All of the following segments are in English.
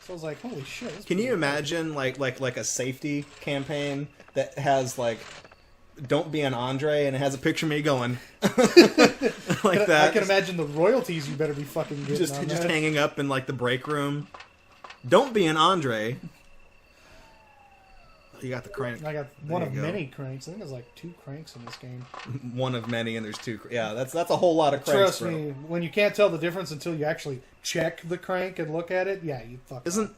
So I was like, holy shit. Can you imagine like a safety campaign that has like, don't be an Andre, and it has a picture of me going like that. I can imagine the royalties you better be fucking getting just on just that. hanging up in like the break room. Don't be an Andre. You got the crank. I got one of many cranks. I think there's like 2 cranks in this game. One of many, and there's 2. Yeah, that's a whole lot of cranks. Trust me, when you can't tell the difference until you actually check the crank and look at it, yeah, you fuck. Isn't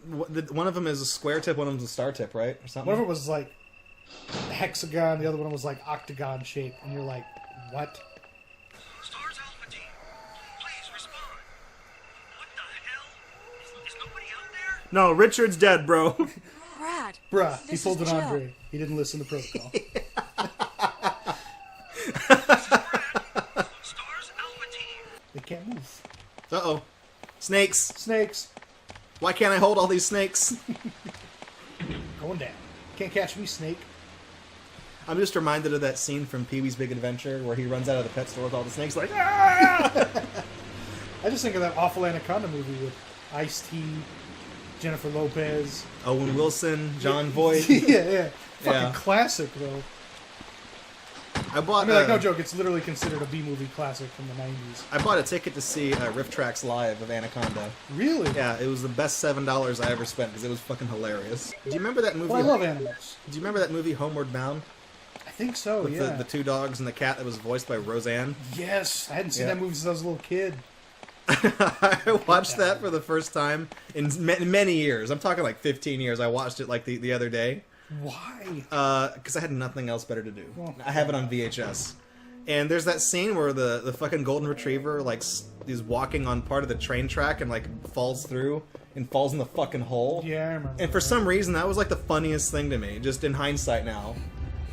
one of them is a square tip, one of them's a star tip, right, or something? One of it was like hexagon, the other one was like octagon shape, and you're like, what? Stars Alpha Team, please respond. What the hell? Is nobody out there? No, Richard's dead, bro. Brad. Bruh, he This pulled an is Jill. Andre. He didn't listen to protocol. Stars Alpha Team. They can't move. Uh-oh. Snakes. Snakes. Why can't I hold all these snakes? Going down. Can't catch me, snake. I'm just reminded of that scene from Pee-wee's Big Adventure where he runs out of the pet store with all the snakes like, ah! I just think of that awful Anaconda movie with Ice-T, Jennifer Lopez. Owen Wilson, John Voight. yeah. Fucking Yeah. classic, though. I bought I mean, like, no joke, it's literally considered a B-movie classic from the 90s. I bought a ticket to see Riff Tracks live of Anaconda. Really? Yeah, it was the best $7 I ever spent because it was fucking hilarious. Do you remember that movie? Well, I love animals. Do you remember that movie Homeward Bound? I think so, With yeah. the 2 dogs and the cat that was voiced by Roseanne? Yes, I hadn't seen Yeah. that movie since I was a little kid. I watched that for the first time in many years. I'm talking like 15 years. I watched it like the other day. Why? Because I had nothing else better to do. Well, I have it on VHS. And there's that scene where the fucking golden retriever like is walking on part of the train track and like falls through and falls in the fucking hole. Yeah, I remember. And for some reason that was like the funniest thing to me, just in hindsight now.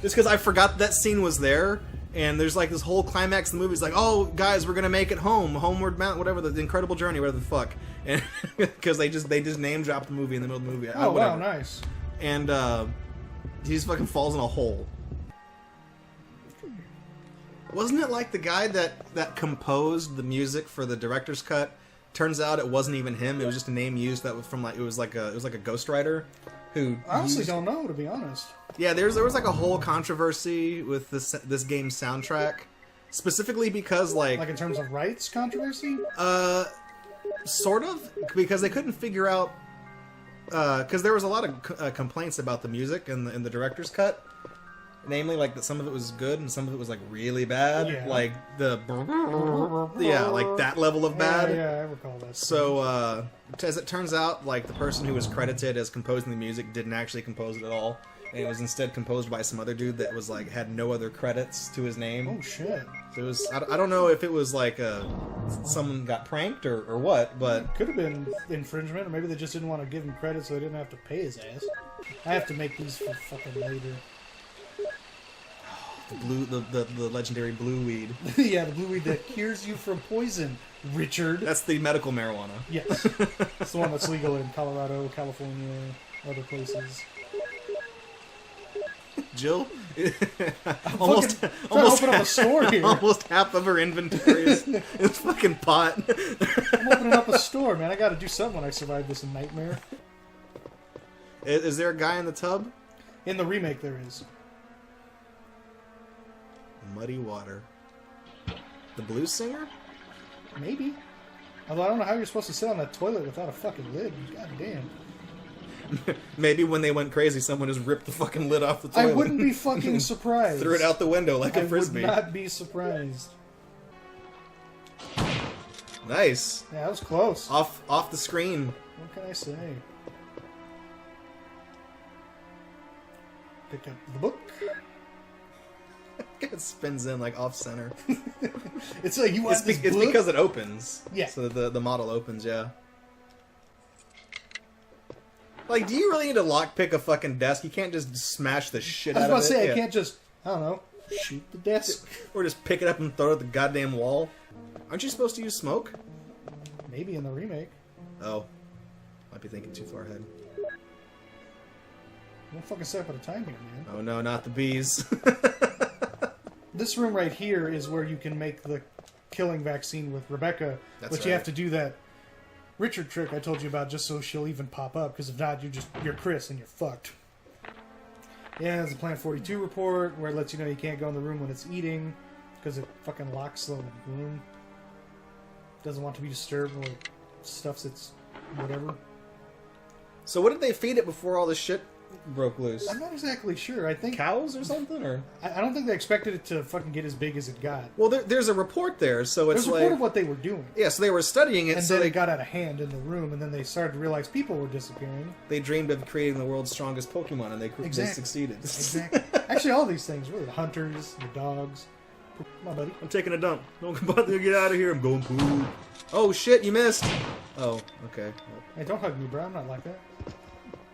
Just because I forgot that scene was there. And there's like this whole climax of the movie. It's like, oh, guys, we're gonna make it home, Homeward Bound, whatever, the Incredible Journey, whatever the fuck. And because they just name dropped the movie in the middle of the movie. Oh, wow, whatever. nice. And he just fucking falls in a hole. Wasn't it like the guy that composed the music for the director's cut? Turns out it wasn't even him. It was just a name used that was from like it was like a ghostwriter who. I honestly don't know, to be honest. Yeah, there was like a whole controversy with this game's soundtrack, specifically because like Like in terms of rights controversy? sort of, because they couldn't figure out because there was a lot of complaints about the music in the director's cut. Namely, like that some of it was good and some of it was like really bad. Yeah. Like the like that level of bad. Yeah, I recall that. So as it turns out, like the person who was credited as composing the music didn't actually compose it at all, and it was instead composed by some other dude that was like had no other credits to his name. Oh shit! So it was I don't know if it was like someone got pranked or what, but Could have been infringement, or maybe they just didn't want to give him credit, so they didn't have to pay his ass. I have to make these for fucking later. the legendary blue weed. Yeah, the blue weed that cures you from poison, Richard. That's the medical marijuana. Yes, it's the one that's legal in Colorado, California, other places. Jill, Trying almost to open up a store here. almost half of her inventory is fucking pot. I'm opening up a store, man. I got to do something when I survive this nightmare. Is there a guy in the tub? In the remake, there is. Muddy water. The blues singer? Maybe. Although I don't know how you're supposed to sit on that toilet without a fucking lid. God damn. Maybe when they went crazy, someone just ripped the fucking lid off the I toilet. wouldn't be fucking surprised. Threw it out the window like a I frisbee. would not be surprised. Nice. Yeah, that was close. Off the screen. What can I say? Pick up the book. It spins in like off center. It's like, you want this It's book? because it opens. Yeah. So the model opens, yeah. Like, do you really need to lockpick a fucking desk? You can't just smash the shit I was out about of to it. say, Yeah. I can't just, I don't know, shoot the desk. Or just pick it up and throw it at the goddamn wall. Aren't you supposed to use smoke? Maybe in the remake. Oh. Might be thinking too far ahead. One fucking step at a time here, man. Oh no, not the bees. This room right here is where you can make the killing vaccine with Rebecca, That's but you right. have to do that Richard trick I told you about just so she'll even pop up, because if not, you're Chris and you're fucked. Yeah, there's a Plan 42 report where it lets you know you can't go in the room when it's eating because it fucking locks the room. Doesn't want to be disturbed or stuffs its whatever. So what did they feed it before all this shit broke loose? I'm not exactly sure. I think Cows or something, or I don't think they expected it to fucking get as big as it got. well, there's a report there, so it's There's a like report of what they were doing. yeah, so they were studying it, And so then they it got out of hand in the room, and then they started to realize people were disappearing. they dreamed of creating the world's strongest Pokemon, and they Exactly. succeeded. Exactly. Actually, all these things, really. The hunters, the dogs. My buddy. I'm taking a dump. Don't bother to get out of here. I'm going poop. Oh shit, you missed. Oh, okay. Hey, don't hug me, bro. I'm not like that.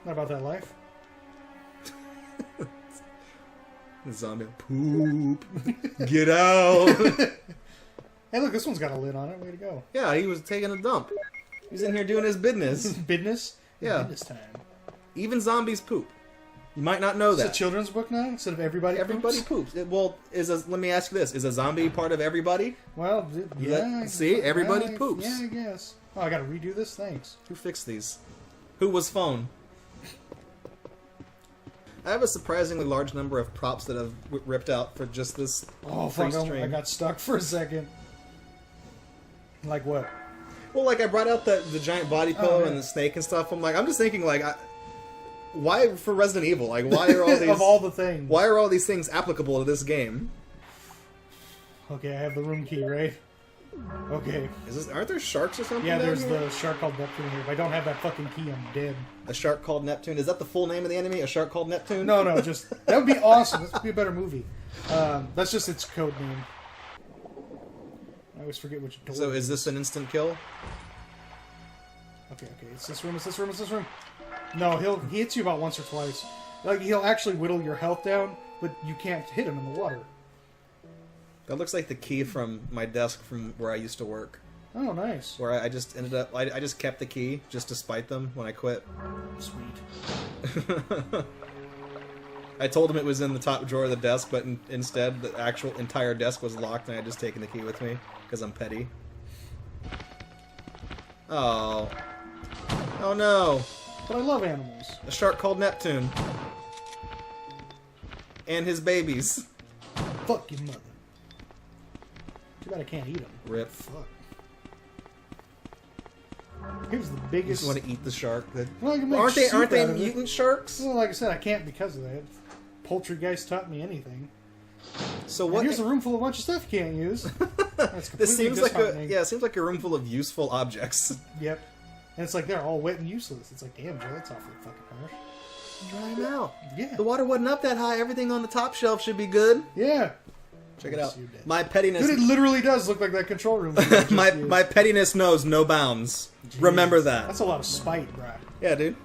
Not about that life. The zombie. Poop. Get out. Hey, look, this one's got a lid on it. Way to go. Yeah, he was taking a dump. He's in here doing his business. Business? Yeah. Business time. Even zombies poop. You might not know It's a that. children's book now instead of everybody. Everybody poops. Well, let me ask you this: is a zombie part of everybody? Well, yeah. See, everybody yeah, poops. Yeah, I guess. Oh, I got to redo this. Thanks. Who fixed these? Who was phone? I have a surprisingly large number of props that I've ripped out for just this Oh, free fuck! stream. I got stuck for a second. Like what? Well, like I brought out the giant body pillow yeah. and the snake and stuff. I'm just thinking like, why for Resident Evil? Like, why are all these Of all the things. Why are all these things applicable to this game? Okay, I have the room key, right? Okay. Aren't there sharks or something? Yeah, down there's here? the shark called Neptune here. If I don't have that fucking key, I'm dead. A shark called Neptune. Is that the full name of the enemy? A shark called Neptune? No, just that would be awesome. This would be a better movie. That's just its code name. I always forget which door. So is this an instant kill? Okay. It's this room. It's this room. It's this room. No, he hits you about once or twice. Like he'll actually whittle your health down, but you can't hit him in the water. That looks like the key from my desk from where I used to work. Oh, nice. Where I just ended up, I just kept the key just to spite them when I quit. Sweet. I told them it was in the top drawer of the desk, but instead the actual entire desk was locked, and I had just taken the key with me because I'm petty. Oh. Oh no. But I love animals. A shark called Neptune. And his babies. Fuck your mother. Too bad I can't eat them. Rip. Fuck. Here's the You biggest. just want to eat the shark. Well, I can make Aren't soup out they of it. mutant sharks? Well, like I said, I can't because of that. Poultry guys taught me anything. So And what? here's a room full of a bunch of stuff you can't use. That's completely This seems like disheartening. it seems like a room full of useful objects. Yep. And it's like they're all wet and useless. It's like, damn, Joe, that's awfully fucking harsh. Dry them out. Yeah. The water wasn't up that high. Everything on the top shelf should be good. Yeah. Check it out. You're dead. My pettiness. Dude, it literally does look like that control room. my pettiness knows no bounds. Remember that. That's a lot of spite, bruh. Yeah, dude.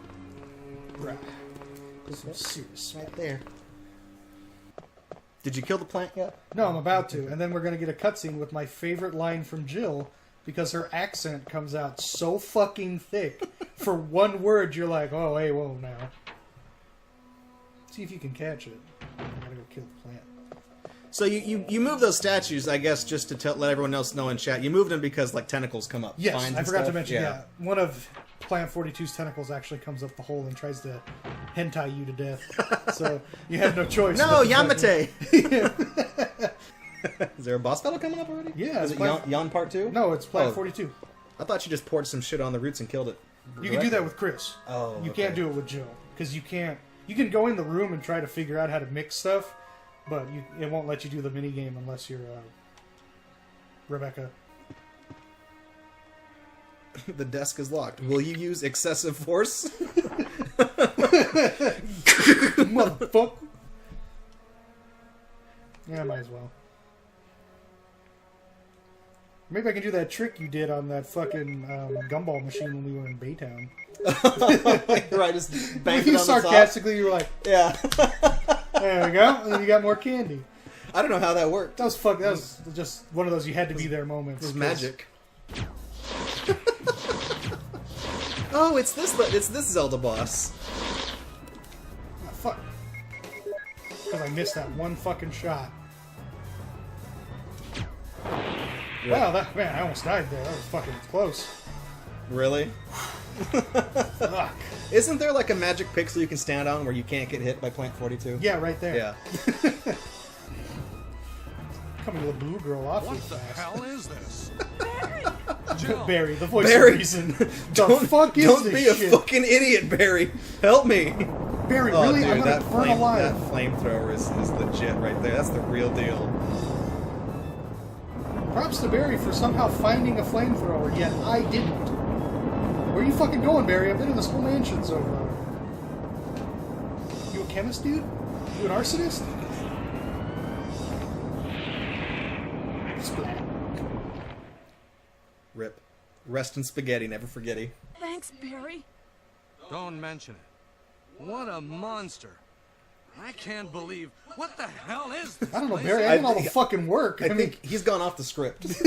Bruh. This is serious. Right there. Did you kill the plant yet? No, I'm about to. And then we're going to get a cutscene with my favorite line from Jill because her accent comes out so fucking thick. For one word, you're like, oh, hey, whoa, now. See if you can catch it. I gotta go kill the plant. So you move those statues, I guess, just to let everyone else know in chat. You moved them because like tentacles come up. Yes, Vines I and forgot to stuff? mention, yeah. One of Plant 42's tentacles actually comes up the hole and tries to hentai you to death. So you have no choice. No, but to Yamate. Is there a boss battle coming up already? Yeah, Is it's it Yawn Part 2? No, it's Plant Oh. 42. I thought you just poured some shit on the roots and killed it. You can do that with Chris. Oh, You okay. can't do it with Jill. Because you can't... You can go in the room and try to figure out how to mix stuff, but it won't let you do the minigame unless you're Rebecca. The desk is locked. Will you use excessive force? Motherfucker! Yeah, I might as well. Maybe I can do that trick you did on that fucking gumball machine when we were in Baytown. Right, just bang it You on the top. sarcastically, you were like, Yeah. there we go, and then you got more candy. I don't know how that worked. That was just one of those you had to be there moments. It was magic. Oh, it's this Zelda boss. Ah, fuck. Because I missed that one fucking shot. Yeah. Wow, man, I almost died there. That was fucking close. Really? Fuck. Isn't there like a magic pixel you can stand on where you can't get hit by Plant 42? Yeah, right there. Yeah. Coming to the blue girl awfully What the fast. hell is this? Barry, the voice Barry, of reason. The don't fuck is don't this be a shit? fucking idiot, Barry. Help me. Barry, Oh, really? dude, I'm gonna that burn alive. that flamethrower is legit right there. That's the real deal. Props to Barry for somehow finding a flamethrower, yet I didn't. Where you fucking going, Barry? I've been in this whole mansion so far. You a chemist, dude? You an arsonist? Splat. Rip. Rest in spaghetti, never forgetty. Thanks, Barry. Don't mention it. What a monster. I can't believe... What the hell is this? I don't know, place? Barry. I did all the fucking work. I think he's gone off the script. If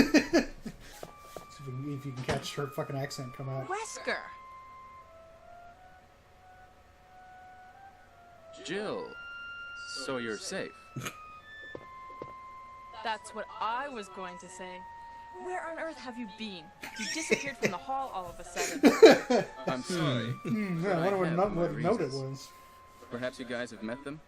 you can catch her fucking accent come out. Wesker. Jill, so you're safe. That's what I was going to say. Where on earth have you been? You disappeared from the hall all of a sudden. I'm sorry. Yeah, I wonder have what my note it reasons. was. Perhaps you guys have met them?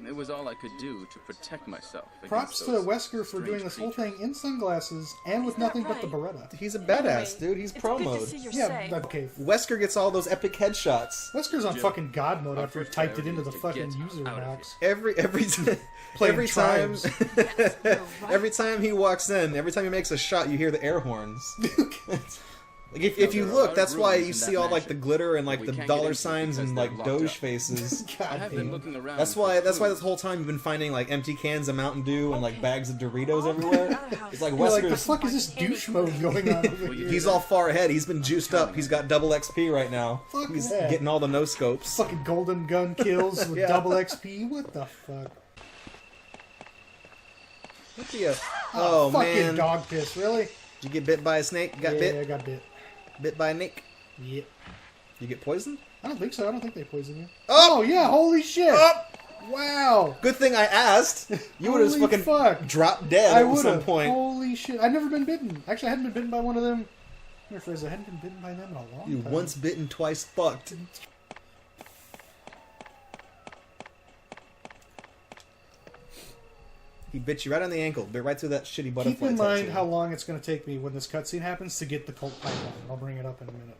It was all I could do to protect myself. Props to against those Wesker for strange doing this whole creatures. thing in sunglasses and with Is that nothing but the right? Beretta. He's a badass, Anyway, dude. He's it's pro good to mode. see you're Yeah, safe. okay. Wesker gets all those epic headshots. Wesker's on Jill, fucking God mode our after he first typed it priority into the is to fucking get user out of box. Every time, Playing every time, tribes. Yes, you're right. every time he walks in, every time he makes a shot, you hear the air horns. Like if you there are a look, lot that's of why rooms you in see that all like the mansion, glitter and like but the we can't get dollar into signs because and they're like locked Doge up. faces. I God have been damn. looking around. That's for why this clues. whole time you've been finding like empty cans of Mountain Dew and like Okay. bags of Doritos I'll everywhere. clean out a house. It's like You're like, the Wesker's. fuck is this douche mode going on over here? He's all far ahead. He's been juiced up. He's got double XP right now. Fuck He's yeah. getting all the no scopes. Fucking golden gun kills with Yeah. double XP. What the fuck? What the? Oh fucking man! dog piss. Really? Did you get bit by a snake? Got yeah, bit? I got bit. Bit by a nick? Yep. You get poisoned? I don't think so. I don't think they poison you. Oh! Oh yeah! Holy shit! Oh! Wow! Good thing I asked. You would have Holy fucking fuck. dropped dead I at would some have. point. Holy shit! I've never been bitten. Actually, I hadn't been bitten by one of them. I hadn't been bitten by them in a long You time. once bitten, twice fucked. He bit you right on the ankle, bit right through that shitty butterfly Keep in mind tattoo. how long it's going to take me when this cutscene happens to get the cult pipeline. I'll bring it up in a minute.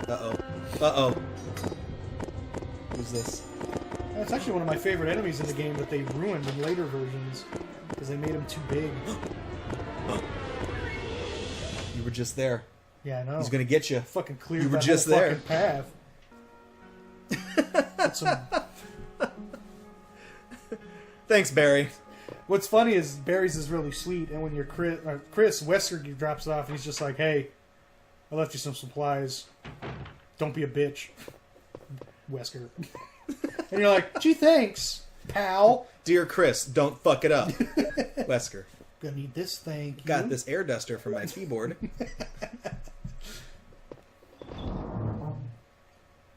Uh-oh. Uh-oh. Who's this? That's actually one of my favorite enemies in the game that they ruined in later versions because they made him too big. You were just there. Yeah, I know. He's gonna get you. Fucking cleared You were that just whole there. fucking path. Put some- Thanks, Barry. What's funny is Barry's is really sweet, and when you're Chris Wesker drops it off, and he's just like, "Hey, I left you some supplies. Don't be a bitch, Wesker." And you're like, "Gee, thanks, pal. Dear Chris, don't fuck it up. Wesker. Gonna need this thing. Got this air duster for my keyboard.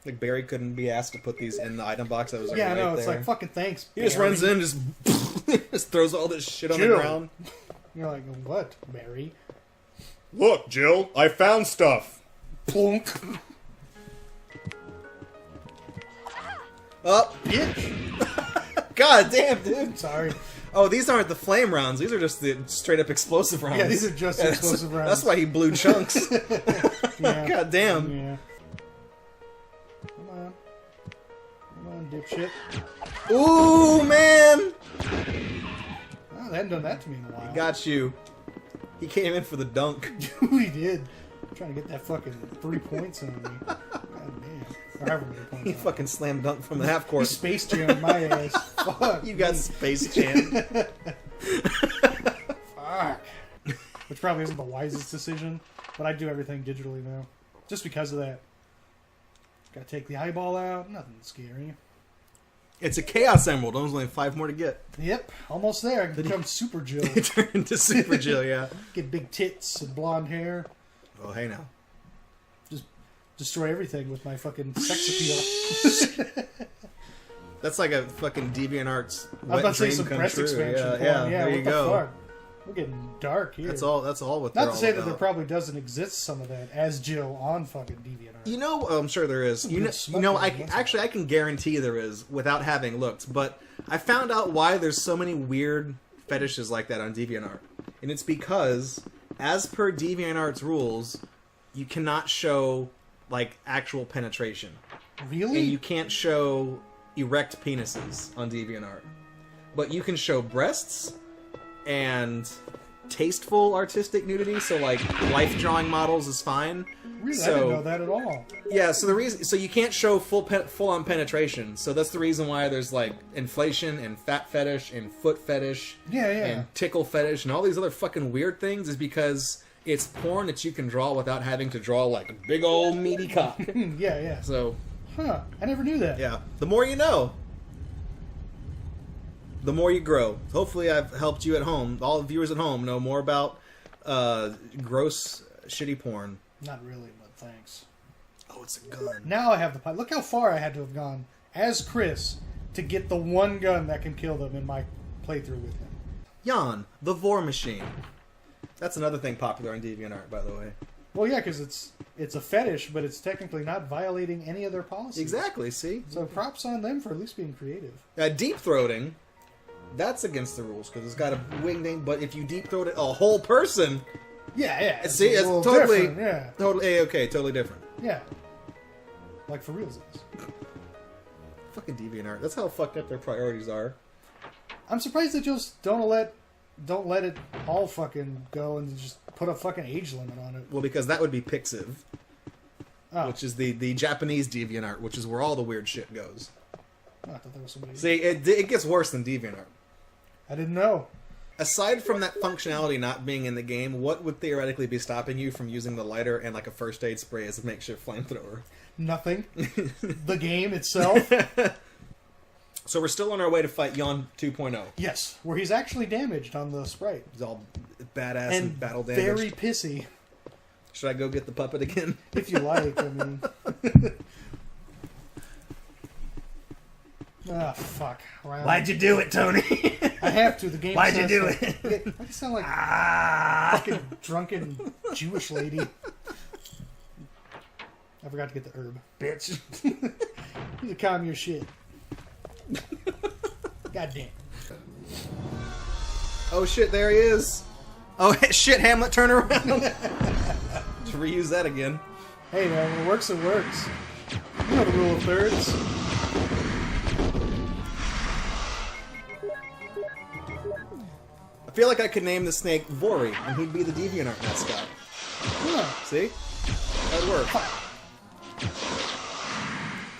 Like Barry couldn't be asked to put these in the item box that was Yeah, I right know. It's there. like fucking thanks. He just Barry. runs in, just just throws all this shit on the Jill. ground. You're like, "What, Barry?" Look, Jill, I found stuff. Plunk. Oh, Bitch. god damn, dude. Sorry. Oh, these aren't the flame rounds. These are just the straight up explosive rounds. Yeah, these are just that's- explosive rounds. That's why he blew chunks. Yeah. God damn. Yeah. Come on. Come on, dipshit. Ooh, man. Oh, they hadn't done that to me in a while. Got you. He came in for the dunk. We did. Trying to get that fucking 3 points on me. God damn. Or however many points. He on me. fucking slammed dunk from the half He court. space jammed my ass. Fuck. You got Space Jam. Fuck. Which probably isn't the wisest decision, but I do everything digitally now. Just because of that. Gotta take the eyeball out. Nothing scary. It's a Chaos Emerald. There's only 5 more to get. Yep. Almost there. I can become Super Jill. It turned into Super Jill, yeah. Get big tits and blonde hair. Oh, hey now. Just destroy everything with my fucking sex appeal. That's like a fucking DeviantArts I was wet about to say dream some come breast true. expansion. Yeah, porn. yeah, there what you the go. fuck? We're getting dark here. That's all what they're Not to all say that about. there probably doesn't exist some of that as Jill on fucking DeviantArt. You know, I'm sure there is. You know, I can guarantee there is without having looked. But I found out why there's so many weird fetishes like that on DeviantArt, and it's because, as per DeviantArt's rules, you cannot show like actual penetration, Really? and you can't show erect penises on DeviantArt, but you can show breasts and tasteful artistic nudity. So like life drawing models is fine. Really? So, I didn't know that at all. yeah, so the reason, so you can't show full on penetration. So that's the reason why there's like inflation and fat fetish and foot fetish, Yeah, yeah. and tickle fetish and all these other fucking weird things, is because it's porn that you can draw without having to draw like a big old meaty cock. Yeah, yeah. So Huh. I never knew that. yeah, the more you know, the more you grow. Hopefully, I've helped you at home. All the viewers at home know more about gross, shitty porn. Not really, but thanks. Oh, it's a gun. Now I have the pipe. Look how far I had to have gone as Chris to get the one gun that can kill them in my playthrough with him. Yawn, the Vor Machine. That's another thing popular on DeviantArt, by the way. Well, yeah, because it's a fetish, but it's technically not violating any of their policies. Exactly, see? So props on them for at least being creative. Deep throating, that's against the rules, because it's got a wing name, but if you deep throat a whole person, Yeah, yeah. see, a it's little totally, different, yeah, totally A-okay, totally different. yeah. Like for reals it is. Fucking DeviantArt, that's how fucked up their priorities are. I'm surprised they just don't let it all fucking go and just put a fucking age limit on it. Well, because that would be Pixiv, Oh, which is the Japanese DeviantArt, which is where all the weird shit goes. I thought that was somebody. See, it gets worse than DeviantArt. I didn't know. Aside from that functionality not being in the game, what would theoretically be stopping you from using the lighter and like a first aid spray as a makeshift flamethrower? Nothing. The game itself. So we're still on our way to fight Yawn 2.0. Yes, where he's actually damaged on the sprite. He's all badass and, And battle damaged. very pissy, Should I go get the puppet again? if you like. I mean, ah, fuck. Well, Why'd you do it, Tony? I have to. The game. Why'd you says do so. it? Yeah, I sound like a fucking drunken Jewish lady. I forgot to get the herb, bitch. You calm your shit. Goddamn. Oh shit, there he is. Oh shit, Hamlet, turn around. To reuse that again. Hey man, when it works, it works. You know the rule of thirds. I feel like I could name the snake Vori, and he'd be the DeviantArt mascot. Huh. See? That'd work.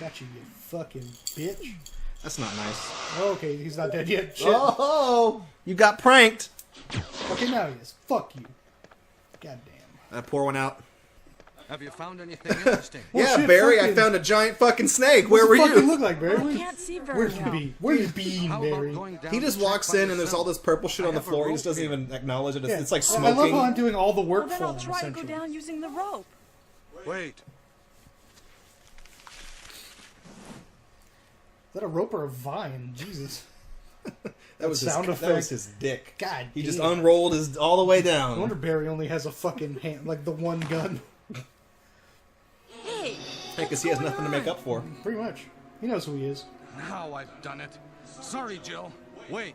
Got you, you fucking bitch. That's not nice. Okay, he's not dead yet. Shit. Oh, you got pranked. Okay, now he is. Fuck you. Goddamn. I pour one out. Have you found anything interesting? Well, Yeah, shit, Barry, I fucking- found a giant fucking snake. Where What's were the fucking you? look like, Barry? I Where can't see very where you well. be? Where you been, How about Barry? going down He just to check walks by in and there's all yourself? this purple shit I on the have a floor. He rope just doesn't here. even acknowledge it. Yeah. It's like I smoking. love how I'm doing all the work Well, then for I'll him, try to go essentially. down using the rope. Wait. Is that a rope or a vine? Jesus. That was his, sound that was effect. his dick. God He just damn. unrolled his all the way I wonder down. Barry only has a fucking hand, like the one gun. Hey, Because he has nothing to make up for. Pretty much. He knows who he is. Now I've done it. Sorry, Jill. Wait.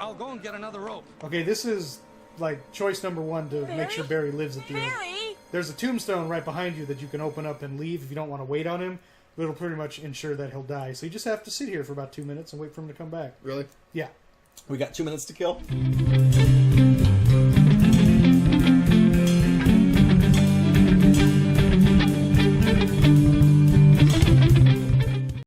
I'll go and get another rope. Okay, this is like choice number one to make sure Barry lives at the end. Barry! There's a tombstone right behind you that you can open up and leave if you don't want to wait on him. But it'll pretty much ensure that he'll die. So you just have to sit here for about 2 minutes and wait for him to come back. Really? Yeah. We got 2 minutes to kill.